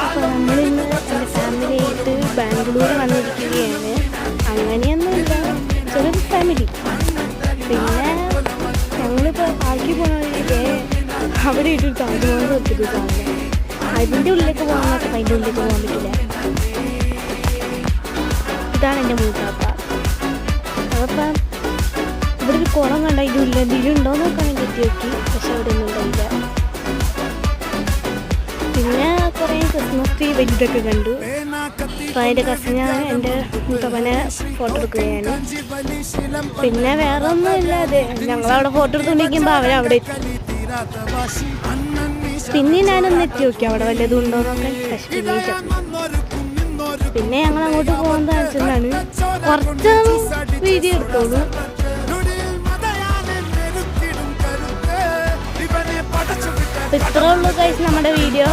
അപ്പോൾ നമ്മളിന്ന് എൻ്റെ ഫാമിലിയായിട്ട് ബാംഗ്ലൂർ വന്നിരിക്കുകയാണ്. അങ്ങനെയൊന്നുമില്ല, ചെറിയൊരു ഫാമിലി. പിന്നെ ഞങ്ങളിപ്പോൾ ആക്കി പോകണമെങ്കിൽ അവിടെ ഇട്ടൊരു താജ്മഹൽ വെച്ചിട്ട് കാണുന്നത്. അതിൻ്റെ ഉള്ളിലേക്ക് പോകാൻ നോക്കാം, അതിൻ്റെ ഉള്ളിലേക്ക് പോകാൻ പറ്റില്ല. ഇതാണ് എൻ്റെ മൂത്താപ്പ. അപ്പം ഇവിടെ ഒരു കുളം കണ്ട അതിൻ്റെ ഉള്ളിൽ എന്തെങ്കിലും ഉണ്ടോ എന്ന് നോക്കുകയാണെങ്കിൽ എത്തി നോക്കി, പക്ഷെ അവിടെ ഒന്നും ഉണ്ടായില്ല. പിന്നെ കുറേ ക്രിസ്മസ് ട്രീ വലുതൊക്കെ കണ്ടു. അപ്പോൾ അതിൻ്റെ കസിനാണ് എൻ്റെ മൂത്തപ്പനെ ഫോട്ടോ എടുക്കുകയാണ്. പിന്നെ വേറെ ഒന്നുമില്ല, അത് ഞങ്ങളവിടെ ഫോട്ടോ എടുത്തുകൊണ്ടിരിക്കുമ്പോൾ അവരവിടെ എത്തി. പിന്നെ ഞാനൊന്ന് എത്തി നോക്കി അവിടെ വല്ലതും ഉണ്ടോ എന്നൊക്കെ. പക്ഷേ പിന്നെ ഞങ്ങൾ അങ്ങോട്ട് പോകാൻ താഴ്ചതാണ്. കുറച്ച് വീഡിയോ എടുത്തോളൂ. ഇത്രേ ഉള്ളൂ ഗൈസ് നമ്മുടെ വീഡിയോ.